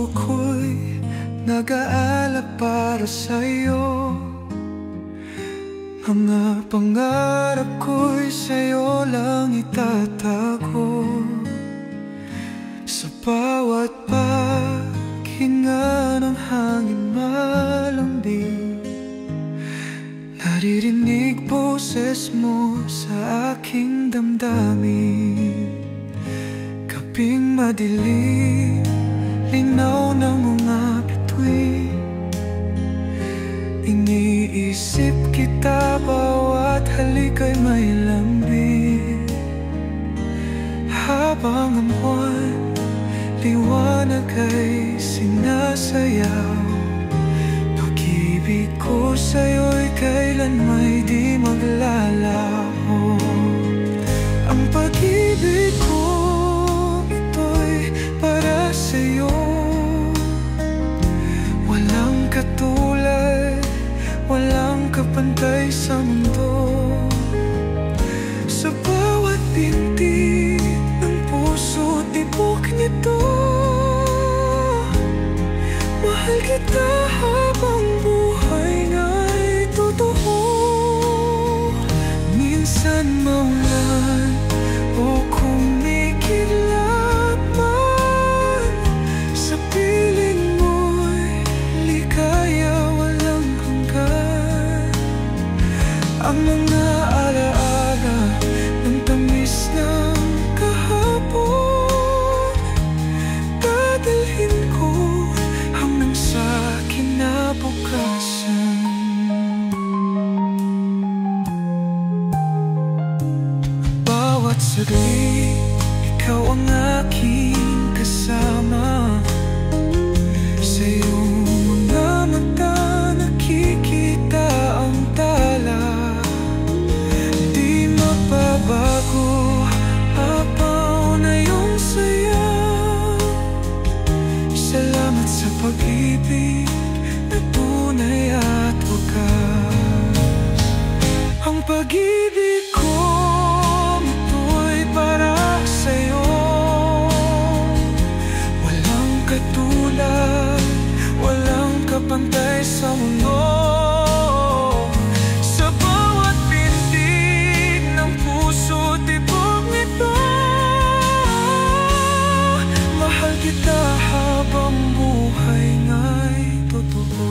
puso ko'y nag-aalap para sa'yo. Mga pangarap ko'y sa'yo lang itatago. Sa bawat paghinga ng hangin malambing, naririnig boses mo sa aking damdamin. Gabing madilim, linaw ng mga bituin, iniisip kita, bawat halik ay may lambing. Habang ang buwan, liwanag ay sinasayaw, pag-ibig ko sa'yo'y kailanmay di maglalaho. Ang pag-ibig ko, ito'y para sa'yo. Walang katulad, walang kapantay sa mundo. Sa bawat binti ng puso, tibok nito, mahal kita habang buhay nga'y totoo. Minsan maulan o kumikilap man, sa piling mo'y ligaya walang hanggan. Ang mga alaala ng tamis ng kahapon, dadalhin ko hanggang sa kinabukasan. Bawat saglit, ikaw ang aking kasama. Sa iyong mga mata nakikita ang tala, di mapabago, apaw na iyong saya. Salamat sa pag-ibig na tunay at wakas. Ang pag-ibig ko, ito'y para sa'yo. Walang katulad, walang kapantay sa mundo. Sa bawat pintig ng puso, tibok nito, mahal kita habang buhay nga'y totoo.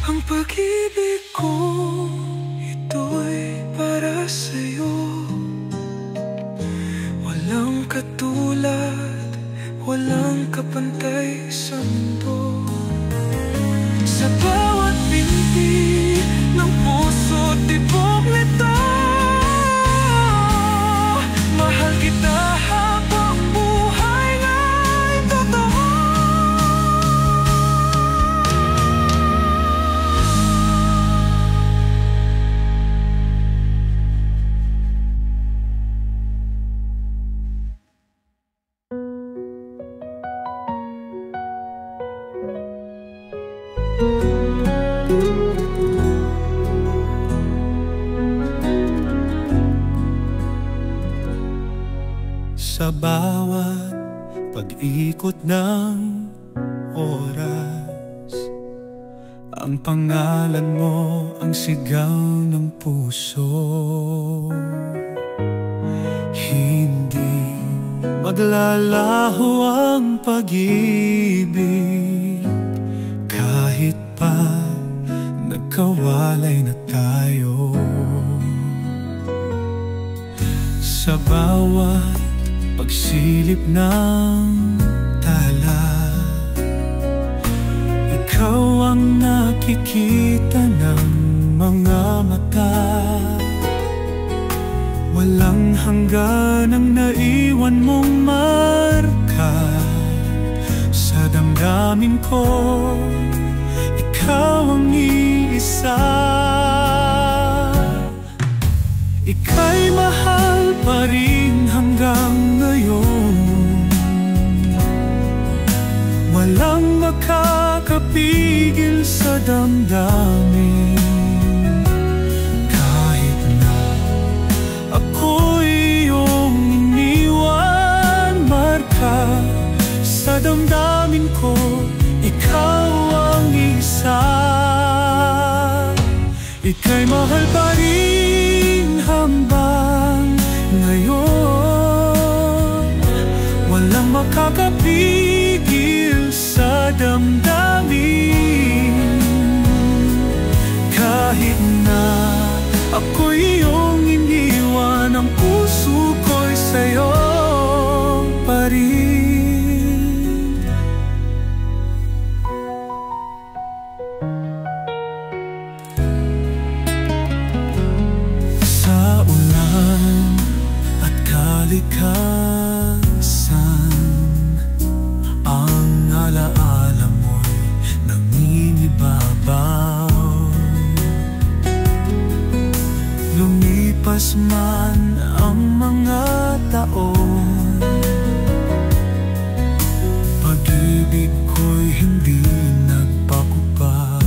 Ang pag-ibig ko, ito'y para sa'yo. Walang katulad, walang kapantay sa mundo. Sa bawat binti ng puso, tibok nito, mahal kita habang buhay nga'y totoo. Sa bawat pag-ikot ng oras, ang pangalan mo ang sigaw ng puso. Hindi maglalaho ang pag-ibig, kahit pa nagkawalay na tayo. Sa bawat pagsilip ng tala, ikaw ang nakikita ng mga mata. Walang hanggan ang naiwan mong marka sa damdamin ko. Ikaw ang iisa, ika'y mahal pa rin hanggang ngayon. Walang makakapigil sa damdamin. Kahit na ako'y iyong iniwan, marka sa damdamin ko, ikaw ang isa. Ika'y mahal pa rin hanggang ngayon. Walang makakapigil sa damdamin. Kahit na ako'y iyong iniwan, ang puso ko'y sa'yo pa rin. Sa ulan at kalikasan, ang alaala mo'y nangingibabaw. Lumipas man ang mga taon, pag-ibig ko'y hindi nagpakupas.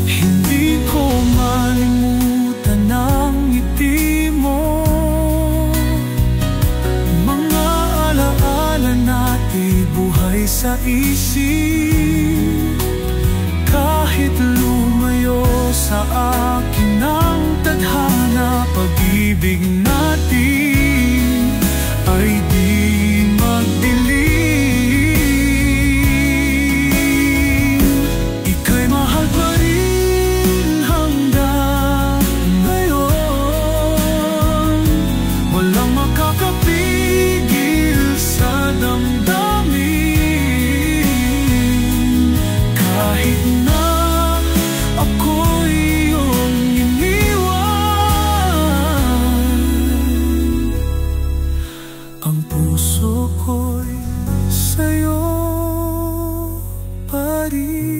Hindi ko malimutan ang ngiti mo, mga alaala natin buhay sa isip. Kahit lumayo sa akin ang tadhana, pag-ibig natin ay di magdilim. Ika'y mahal pa rin hanggang ngayon. Walang makakapigil sa damdamin. Kahit na ako'y iyong iniwan, ang puso ko'y sa'yo pa rin.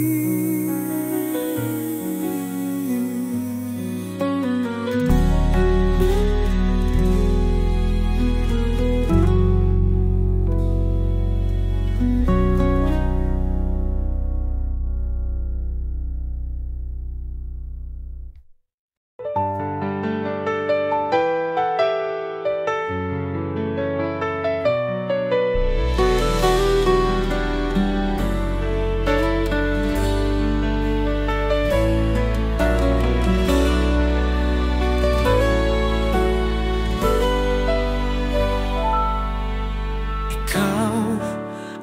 Ikaw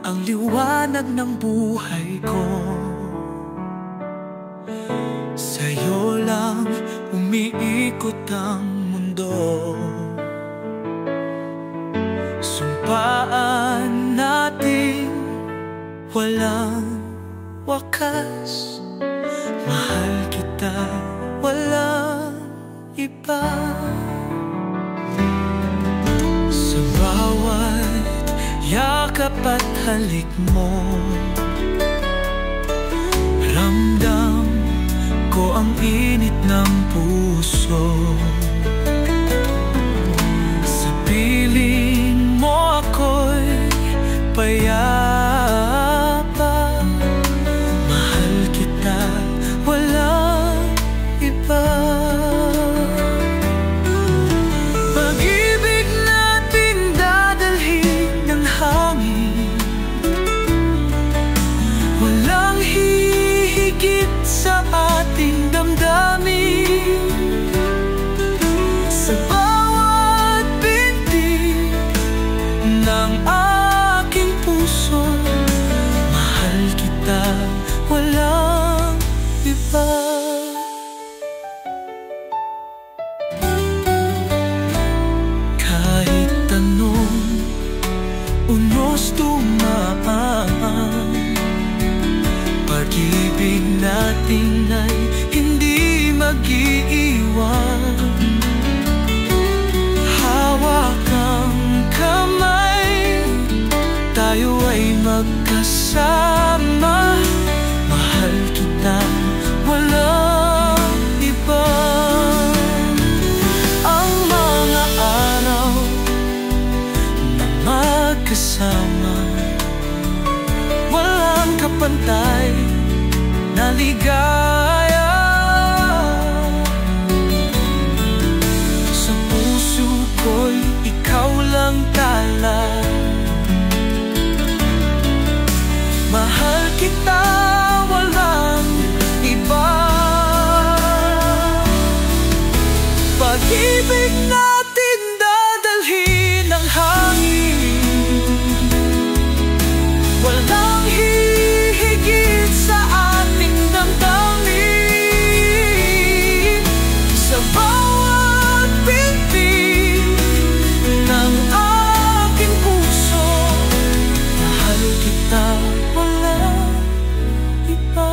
ang liwanag ng buhay ko, sa'yo lang umiikot ang mundo. Sumpaan natin walang wakas, mahal kita walang iba. Sa bawat yakap at halik mo, ramdam ko ang init ng puso. Sa piling mo ako'y payapa, mahal kita walang iba. Pag-ibig natin dadalhin ng hangin, walang hihigit sa ating damdamin. Sa bawat binti ng aking puso, mahal kita walang iba. Kahit anong unos dumaan, pag-ibig natin ay hindi mag-iiwan. Hawak ang kamay, tayo ay magkasama, mahal kita walang ligaya. Sa puso ko'y ikaw lang tala. Mahal kita, walang iba. Pag-ibig natin dadalhin ng hangin. Walang hihigit sa ating damdamin. Sa bawat pintig ng aking puso, mahal kita, walang iba.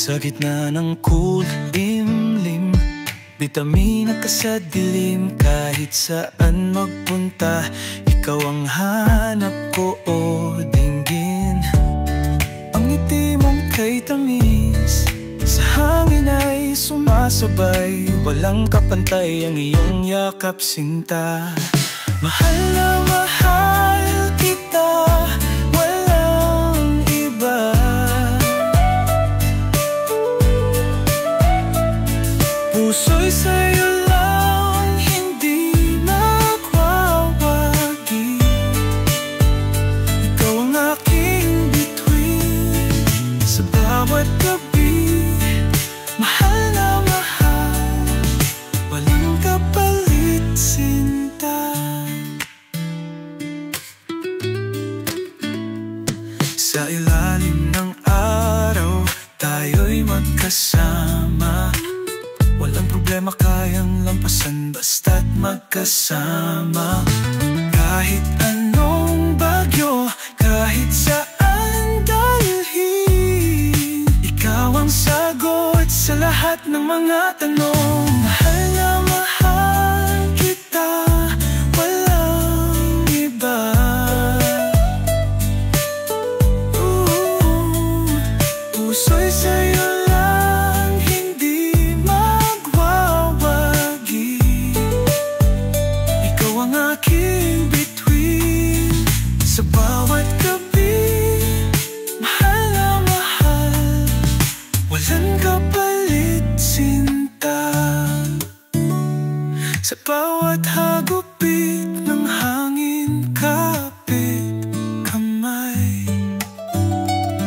Sa gitna ng kulimlim, bitamina ka sa dilim. Kahit saan magpunta, ikaw ang hanap ko o dinggin. Ang ngiti mong kay tamis, sa hangin ay sumasabay. Walang kapantay ang iyong yakap, sinta. Mahal na mahal kita, walang iba. Puso'y sa'yo lang, hindi nagwawagi. Ikaw ang aking bituin sa bawat gabi. Mahal na mahal, walang kapalit, sinta. Sa ilalim ng araw, tayo'y magkasama. Walang problema kayang lampasan basta't magkasama. Kahit anong bagyo, kahit saan dalhin, ikaw ang sagot sa lahat ng mga tanong. Mahal na mahal kita, walang iba. Puso'y sa'yo lang, hindi magwawagi. Ikaw ang aking bituin sa bawat gabi. Mahal na mahal, walang kapalit, sinta. Sa bawat hagupit ng hangin, kapit kamay.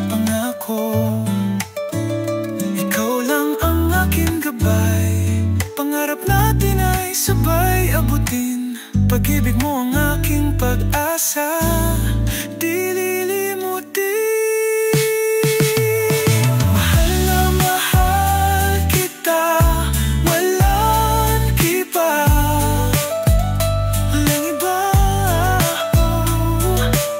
Pangako, ikaw lang ang aking gabay. Pangarap natin ay sabay abutin. Pag-ibig mo ang aking pag-asa, di lilimutin. Mahal na mahal kita, walang iba. Walang iba.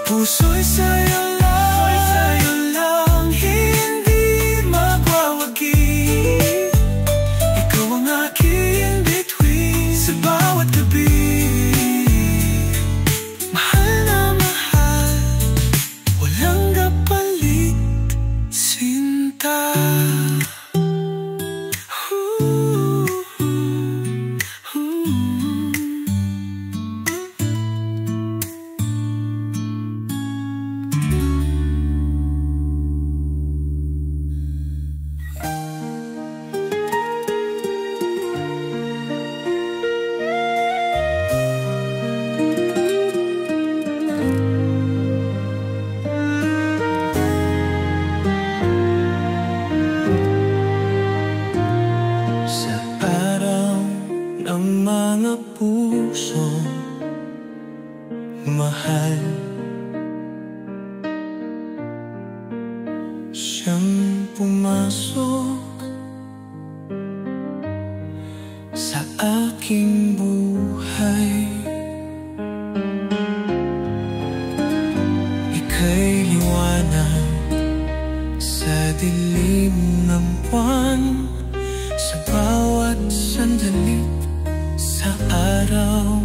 Puso'y sa'yo lang, hindi magwawagi. Ikaw ang aking bituin sa bawat gabi. Mahal na mahal, walang kapalit, sinta. Sa araw ng mga puso mahal, siyang pumasok sa aking buhay. Ika'y liwanag sa dilim buwan, sa bawat sandali sa araw,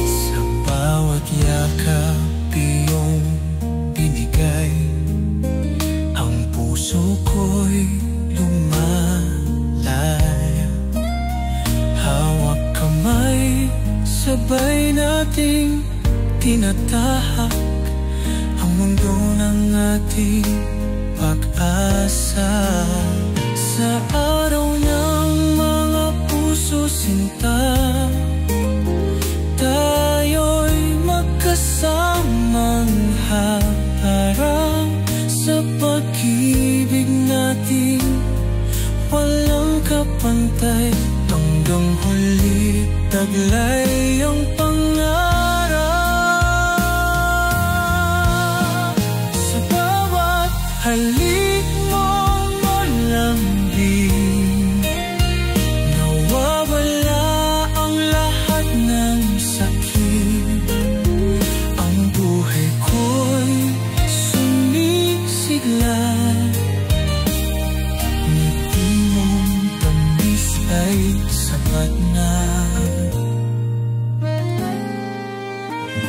sa bawat yakap iyong binigay, ang puso ko'y lumalay. Hawak kamay, sabay nating tinatahak ang mundo ng ating pag-asa. Sa araw ng mga puso sinta, tayo'y magkasamang haharap sa pag-ibig natin, walang kapantay. Hanggang huli taglay ang pangarap. Sa bawat halik mong malambing, nawawala ang lahat ng sakit. Ang buhay ko'y sumisigla, ngiti mong tamis ay sapat na.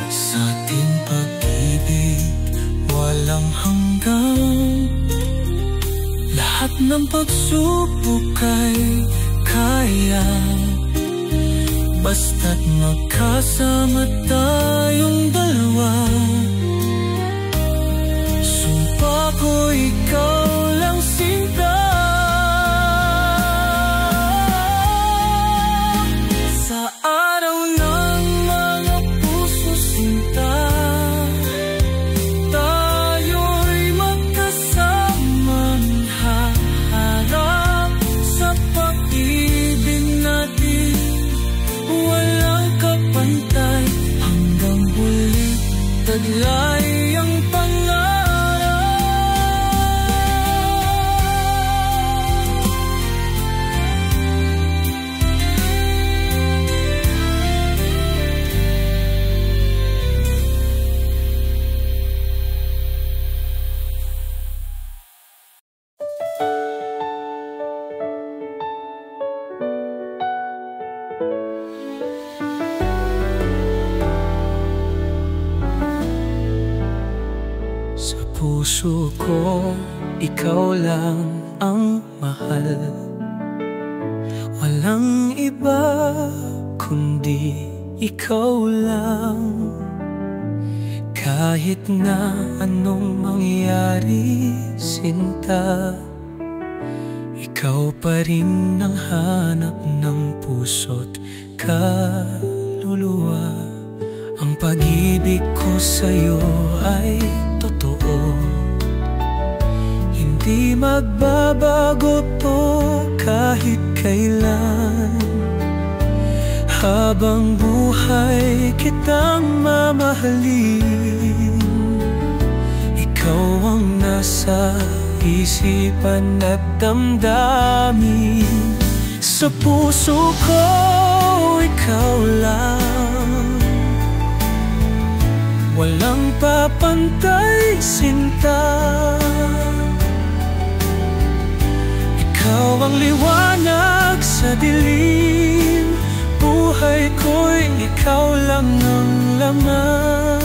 Sa ating pag-ibig walang hanggan, lahat ng pagsubok ay kaya, basta't magkasama tayong dalawa. Sumpa ko ikaw lang sinta. Sa araw ng mga puso sinta, tayo'y magkasamang haharap sa pag-ibig natin, walang kapantay. Hanggang huli taglay ang pangarap. Sa puso ko, ikaw lang ang mahal, walang iba kundi ikaw lang. Kahit na anong mangyari sinta, ikaw pa rin ang hanap ng puso't kaluluwa. Ang pag-ibig ko sa'yo ay totoo, hindi magbabago to kahit kailan. Habang buhay kitang mamahalin, ikaw ang nasa isipan at damdamin. Sa puso ko, ikaw lang, walang papantay sinta. Ikaw ang liwanag sa dilim, buhay ko'y ikaw lang ang laman.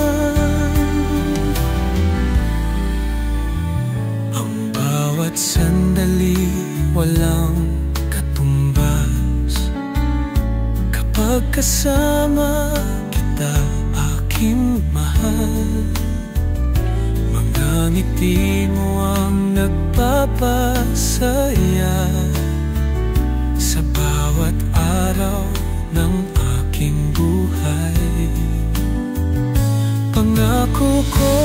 Ang bawat sandali walang katumbas, kapag kasama kita aking mahal. Mga ngiti mo ang nagpapasaya sa bawat araw ng aking buhay. Pangako ko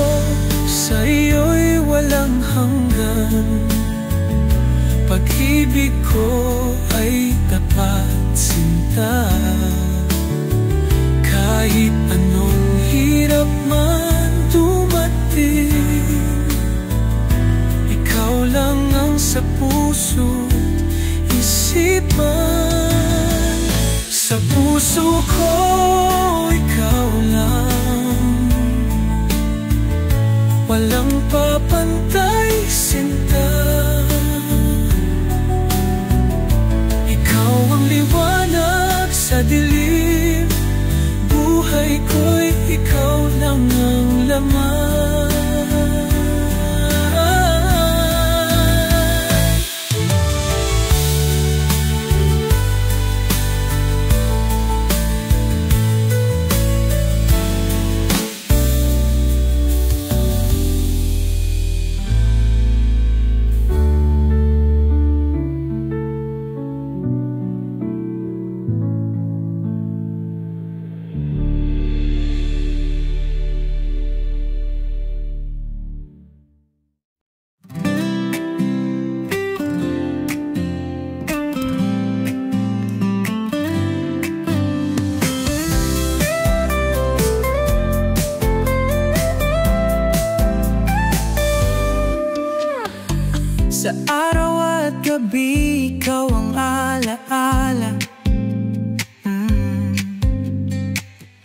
sa iyo'y walang hanggan, pag-ibig ko ay tapat sinta. Kahit anong hirap man dumating, ikaw lang ang sa puso't isipan. Sa puso ko, ikaw lang, walang papantay Sa araw at gabi, ikaw ang alaala.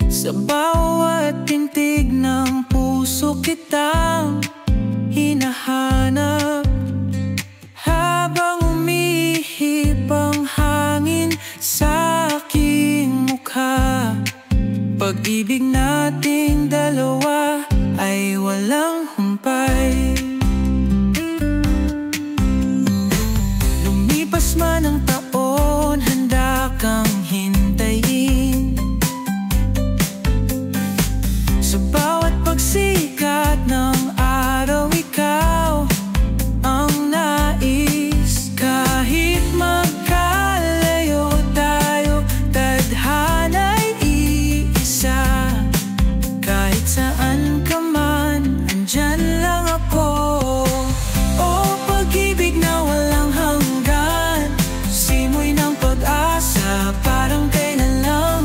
Sa bawat tintig ng puso kitang hinahanap. Habang umihip ang hangin sa aking mukha, pag-ibig nating dalawa ay walang humpay. Lumipas man ang taon, handa kang hintayin. Sa bawat pagsikat ng araw, ikaw ang nais. Kahit magkalayo tayo, tadhana'y iisa. Kahit saan ka man, andyan lang ako. O pag-ibig na walang hanggan, simoy ng pag-asa, parang kailan lang.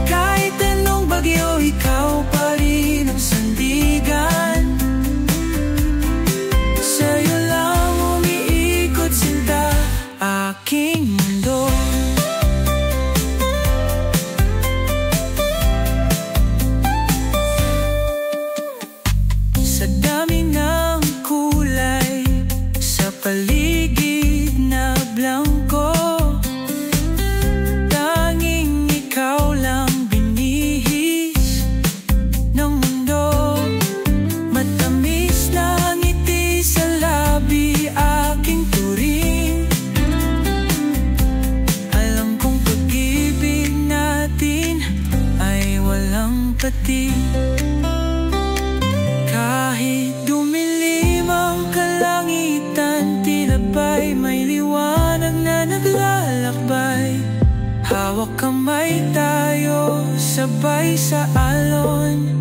Kahit anong bagyo, ikaw pa rin ang sandigan. Sa'yo lang umiikot sinta aking mundo. Sa dami ng kulay sa paligid na blangko, tanging ikaw lang binihis ng mundo. Matamis na ngiti sa labi, aking turing. Alam kong pag-ibig natin ay walang pati. Kahit dumilim ang kalangitan, tila ba'y may liwanag na naglalakbay. Hawak kamay tayo, sabay sa alon.